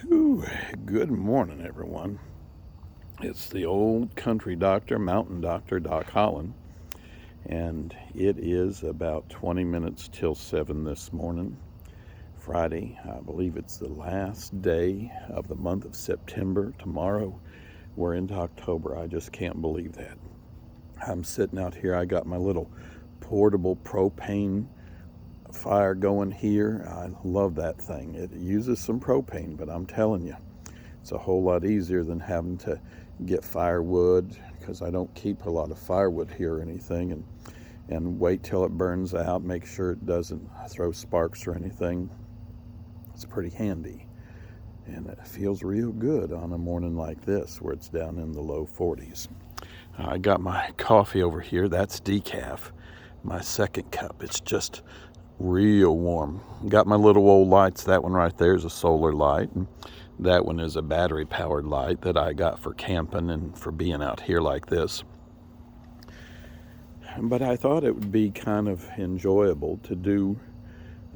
Ooh, good morning, everyone. It's the old country doctor, mountain doctor, Doc Holland, and it is about 20 minutes till 7 this morning, Friday. I believe it's the last day of the month of September. Tomorrow, we're into October. I just can't believe that. I'm sitting out here. I got my little portable propane fire going here. I love that thing. It uses some propane, but I'm telling you, it's a whole lot easier than having to get firewood, because I don't keep a lot of firewood here or anything, and wait till it burns out, make sure it doesn't throw sparks or anything. It's pretty handy, and it feels real good on a morning like this where it's down in the low 40s. I got my coffee over here. That's decaf. My second cup, it's just real warm. Got my little old lights. That one right there is a solar light, and that one is a battery powered light that I got for camping and for being out here like this. But I thought it would be kind of enjoyable to do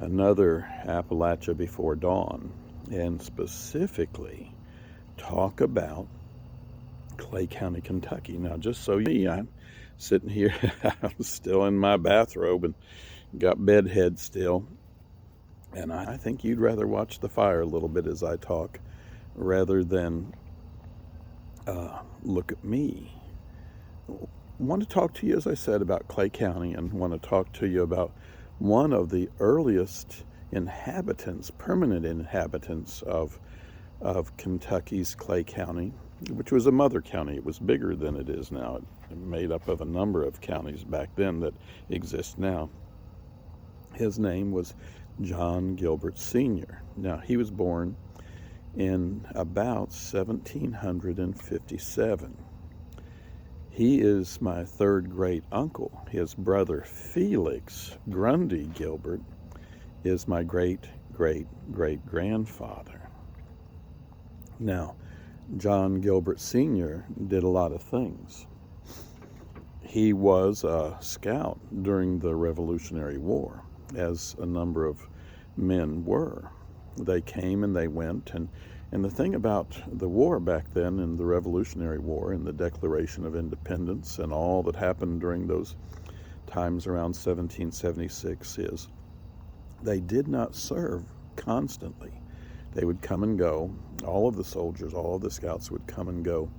another Appalachia Before Dawn, and specifically talk about Clay County, Kentucky. Now, just so you know, I'm sitting here, I'm still in my bathrobe and got bedhead still, and I think you'd rather watch the fire a little bit as I talk rather than look at me. Want to talk to you, as I said, about Clay County, and want to talk to you about one of the earliest inhabitants, permanent inhabitants of Kentucky's Clay County, which was a mother county. It was bigger than it is now. It made up of a number of counties back then that exist now. His name was John Gilbert Sr. Now, he was born in about 1757. He is my third great uncle. His brother Felix Grundy Gilbert is my great great great grandfather. Now, John Gilbert Sr. did a lot of things. He was a scout during the Revolutionary War, as a number of men were. They came and they went, and the thing about the war back then, in the Revolutionary War and the Declaration of Independence and all that happened during those times around 1776, is they did not serve constantly. They would come and go. All of the soldiers, all of the scouts would come and go,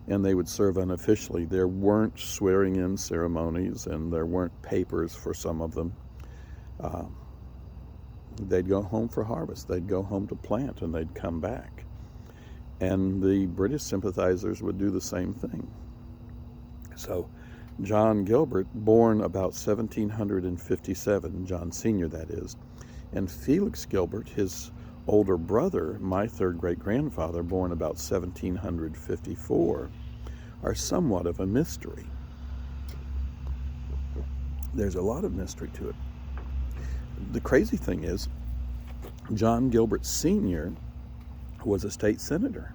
and they would serve unofficially. There weren't swearing-in ceremonies, and there weren't papers for some of them. They'd go home for harvest. They'd go home to plant, and they'd come back. And the British sympathizers would do the same thing. So John Gilbert, born about 1757, John Sr. that is, and Felix Gilbert, his older brother, my third great-grandfather, born about 1754, are somewhat of a mystery. There's a lot of mystery to it. The crazy thing is, John Gilbert Sr. was a state senator.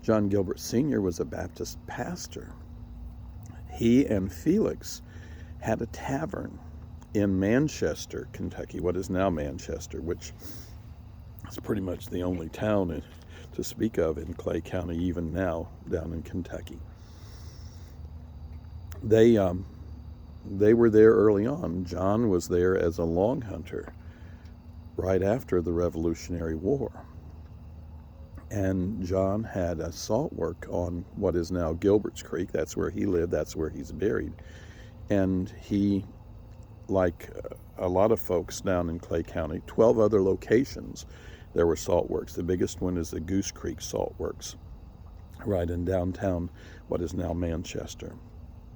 John Gilbert Sr. was a Baptist pastor. He and Felix had a tavern in Manchester, Kentucky, what is now Manchester, which is pretty much the only town to speak of in Clay County, even now, down in Kentucky. They were there early on. John was there as a long hunter right after the Revolutionary War. And John had a salt work on what is now Gilberts Creek. That's where he lived. That's where he's buried. And he, like a lot of folks down in Clay County, 12 other locations, there were salt works. The biggest one is the Goose Creek Salt Works, right in downtown, what is now Manchester.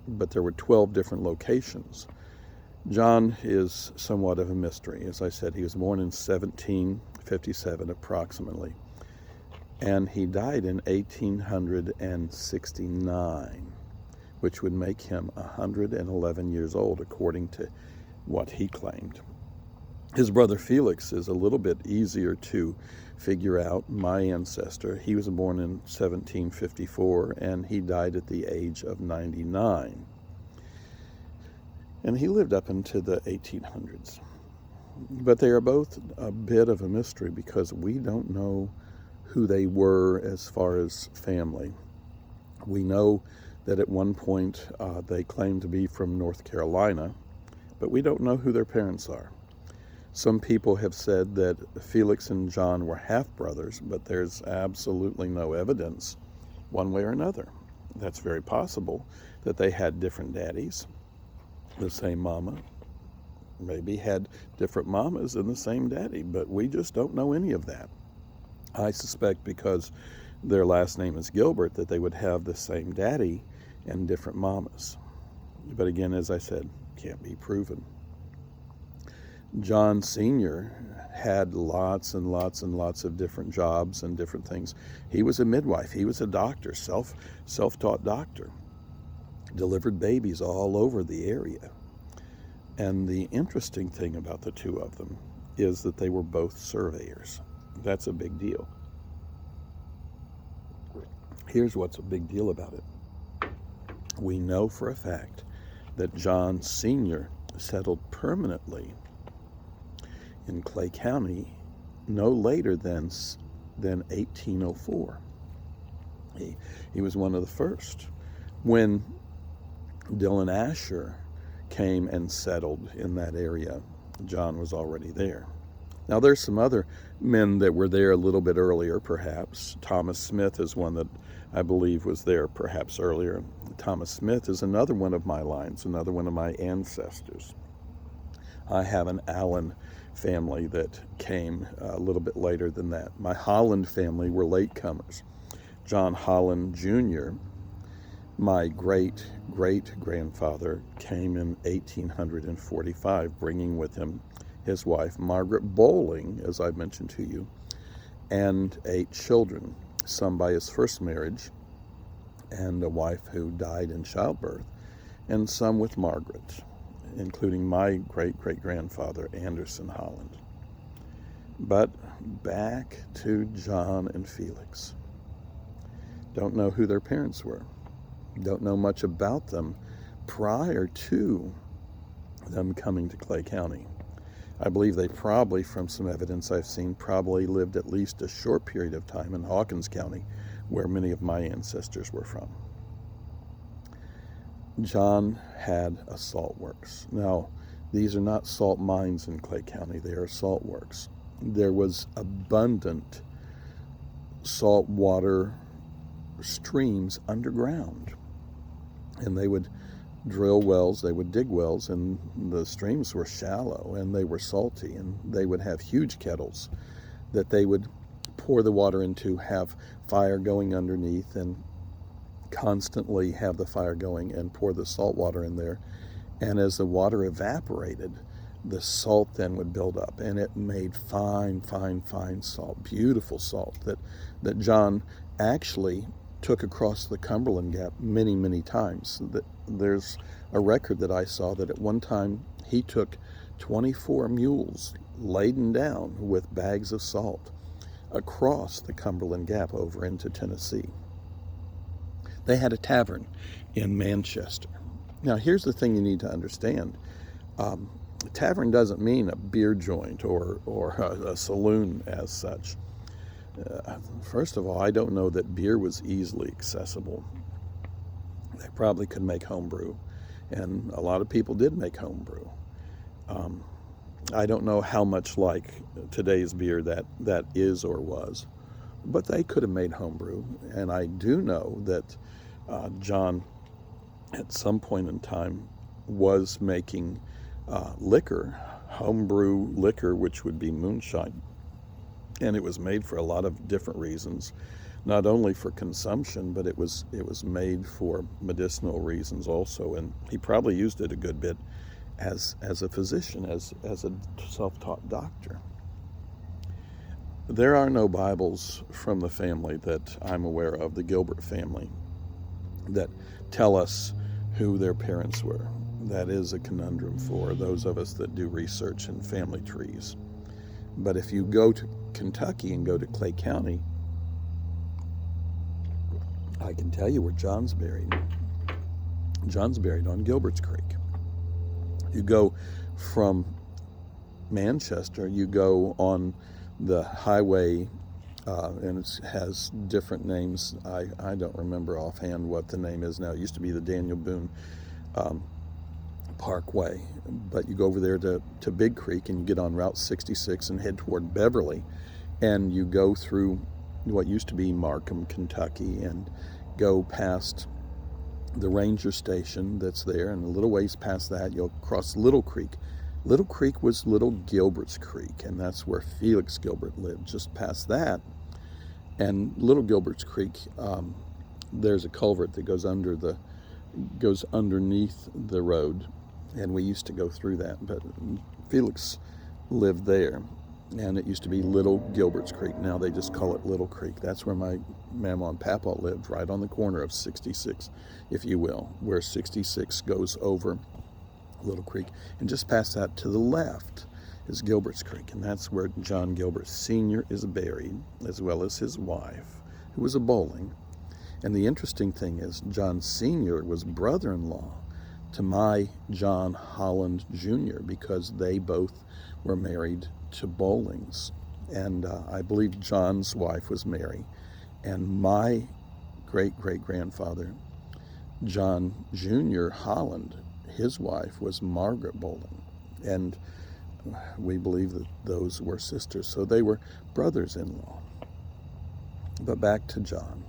But there were 12 different locations. John is somewhat of a mystery. As I said, he was born in 1757 approximately, and he died in 1869, which would make him 111 years old, according to what he claimed. His brother Felix is a little bit easier to figure out, my ancestor. He was born in 1754, and he died at the age of 99. And he lived up into the 1800s. But they are both a bit of a mystery, because we don't know who they were as far as family. We know that at one point they claimed to be from North Carolina, but we don't know who their parents are. Some people have said that Felix and John were half-brothers, but there's absolutely no evidence one way or another. That's very possible that they had different daddies, the same mama, maybe had different mamas and the same daddy, but we just don't know any of that. I suspect because their last name is Gilbert that they would have the same daddy and different mamas. But again, as I said, can't be proven. John Sr. had lots and lots and lots of different jobs and different things. He was a midwife. He was a doctor, self-taught doctor. Delivered babies all over the area. And the interesting thing about the two of them is that they were both surveyors. That's a big deal. Here's what's a big deal about it. We know for a fact that John Sr. settled permanently in Clay County no later than 1804. He was one of the first. When Dylan Asher came and settled in that area, John was already there. Now there's some other men that were there a little bit earlier, perhaps. Thomas Smith is one that I believe was there perhaps earlier. Thomas Smith is another one of my lines, another one of my ancestors. I have an Allen family that came a little bit later than that. My Holland family were latecomers. John Holland Jr., my great-great-grandfather, came in 1845, bringing with him his wife, Margaret Bowling, as I mentioned to you, and 8 children, some by his first marriage, and a wife who died in childbirth, and some with Margaret, including my great-great-grandfather, Anderson Holland. But back to John and Felix. Don't know who their parents were. Don't know much about them prior to them coming to Clay County. I believe they probably, from some evidence I've seen, probably lived at least a short period of time in Hawkins County, where many of my ancestors were from. John had a salt works. Now, these are not salt mines in Clay County. They are salt works. There was abundant salt water streams underground. And they would drill wells, they would dig wells, and the streams were shallow and they were salty, and they would have huge kettles that they would pour the water into, have fire going underneath, and constantly have the fire going and pour the salt water in there. And as the water evaporated, the salt then would build up, and it made fine salt, beautiful salt that John actually took across the Cumberland Gap many times. There's a record that I saw that at one time he took 24 mules laden down with bags of salt across the Cumberland Gap over into Tennessee. They had a tavern in Manchester. Now here's the thing you need to understand. A tavern doesn't mean a beer joint or a saloon as such. First of all, I don't know that beer was easily accessible. They probably could make homebrew, and a lot of people did make homebrew. I don't know how much like today's beer that is or was, but they could have made homebrew. And I do know that John, at some point in time, was making liquor, homebrew liquor, which would be moonshine. And it was made for a lot of different reasons, not only for consumption, but it was made for medicinal reasons also. And he probably used it a good bit as a physician, as a self-taught doctor. There are no Bibles from the family that I'm aware of, the Gilbert family, that tell us who their parents were. That is a conundrum for those of us that do research in family trees. But if you go to Kentucky and go to Clay County, I can tell you where John's buried. John's buried on Gilberts Creek. You go from Manchester, you go on the highway and it has different names. I don't remember offhand what the name is now. It used to be the Daniel Boone Parkway, but you go over there to Big Creek and you get on Route 66 and head toward Beverly, and you go through what used to be Markham, Kentucky, and go past the ranger station that's there, and a little ways past that you'll cross Little Creek. Little Creek was Little Gilberts Creek, and that's where Felix Gilbert lived, just past that. And Little Gilberts Creek, there's a culvert that goes underneath the road, and we used to go through that, but Felix lived there, and it used to be Little Gilberts Creek. Now they just call it Little Creek. That's where my mama and papa lived, right on the corner of 66, if you will, where 66 goes over Little Creek, and just past that to the left is Gilberts Creek, and that's where John Gilbert Sr. is buried, as well as his wife, who was a bowling. And the interesting thing is, John Sr. was brother-in-law to my John Holland Jr., because they both were married to Bowlings. And I believe John's wife was Mary, and my great-great-grandfather, John Jr. Holland, his wife was Margaret Bowling, and we believe that those were sisters, so they were brothers-in-law. But back to John.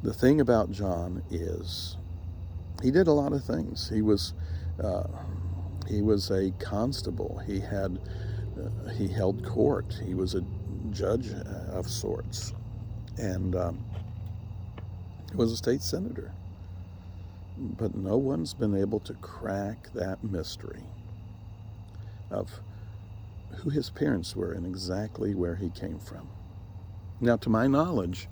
The thing about John is he did a lot of things. He was a constable. He held court. He was a judge of sorts, and he was a state senator. But no one's been able to crack that mystery of who his parents were and exactly where he came from. Now, to my knowledge,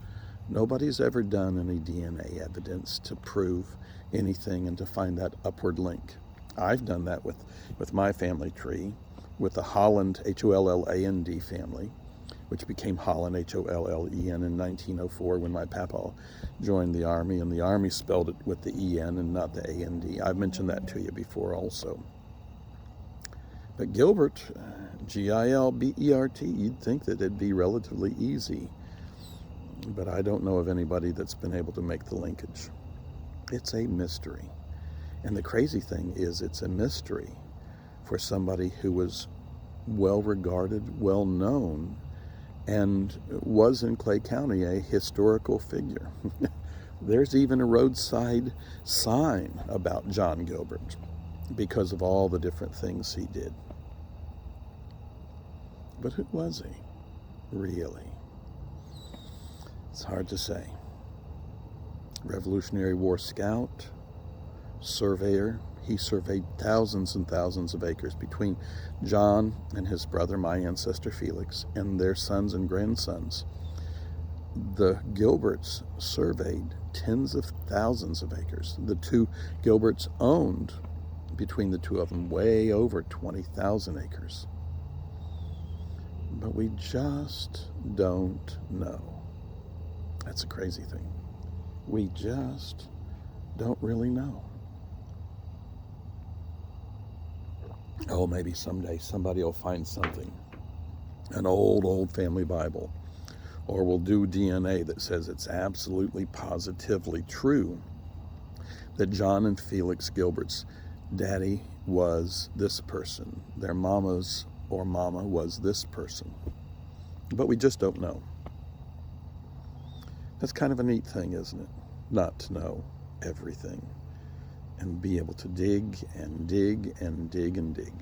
nobody's ever done any DNA evidence to prove anything and to find that upward link. I've done that with my family tree, with the Holland, Holland family, which became Holland, Hollen, in 1904 when my papa joined the Army, and the Army spelled it with the En and not the A-N-D. I've mentioned that to you before also. But Gilbert, Gilbert, you'd think that it'd be relatively easy, but I don't know of anybody that's been able to make the linkage. It's a mystery. And the crazy thing is, it's a mystery for somebody who was well regarded, well known, and was in Clay County a historical figure. There's even a roadside sign about John Gilbert because of all the different things he did. But who was he, really? It's hard to say. Revolutionary War scout, surveyor. He surveyed thousands and thousands of acres between John and his brother, my ancestor Felix, and their sons and grandsons. The Gilberts surveyed tens of thousands of acres. The two Gilberts owned, between the two of them, way over 20,000 acres. But we just don't know. That's a crazy thing. We just don't really know. Oh, maybe someday somebody will find something, an old family Bible, or we'll do DNA that says it's absolutely positively true that John and Felix Gilbert's daddy was this person, their mama's or mama was this person. But we just don't know. That's kind of a neat thing, isn't it? Not to know everything and be able to dig and dig and dig and dig.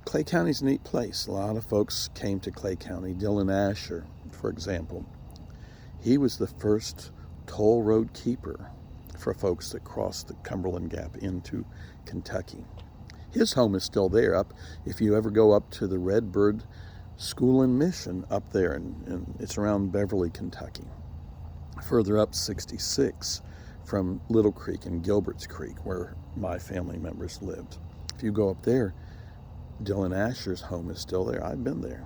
Clay County's a neat place. A lot of folks came to Clay County. Dylan Asher, for example, he was the first toll road keeper for folks that crossed the Cumberland Gap into Kentucky. His home is still there. Up, if you ever go up to the Redbird School and Mission up there, and it's around Beverly, Kentucky. Further up 66 from Little Creek and Gilberts Creek, where my family members lived. If you go up there, Dylan Asher's home is still there. I've been there.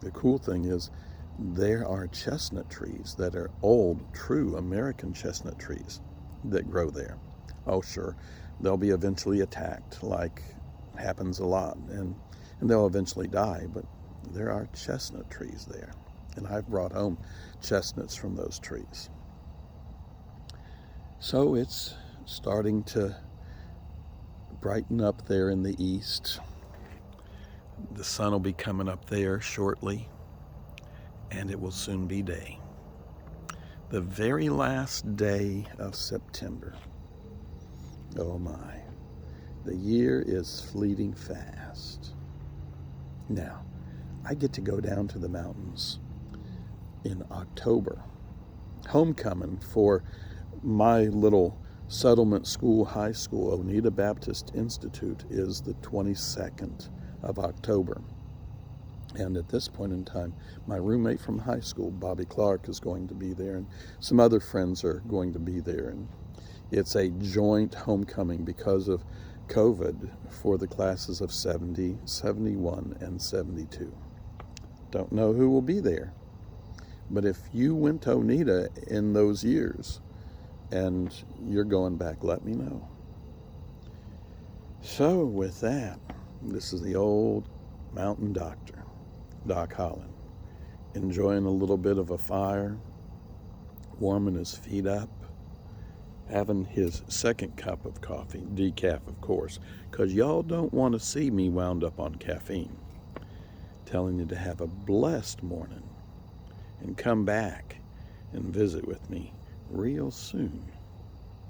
The cool thing is there are chestnut trees that are old, true American chestnut trees that grow there. Oh, sure, they'll be eventually attacked, like happens a lot, and they'll eventually die, but there are chestnut trees there. And I've brought home chestnuts from those trees. So it's starting to brighten up there in the east. The sun will be coming up there shortly, and it will soon be day. The very last day of September. Oh my, the year is fleeting fast. Now, I get to go down to the mountains in October. Homecoming for my little settlement school, high school, Oneida Baptist Institute, is the 22nd of October. And at this point in time, my roommate from high school, Bobby Clark, is going to be there, and some other friends are going to be there. And it's a joint homecoming because of COVID for the classes of 70, 71, and 72. Don't know who will be there. But if you went to Oneida in those years and you're going back, let me know. So with that, this is the old mountain doctor, Doc Holland, enjoying a little bit of a fire, warming his feet up, having his second cup of coffee, decaf of course, because y'all don't want to see me wound up on caffeine. Telling you to have a blessed morning and come back and visit with me real soon.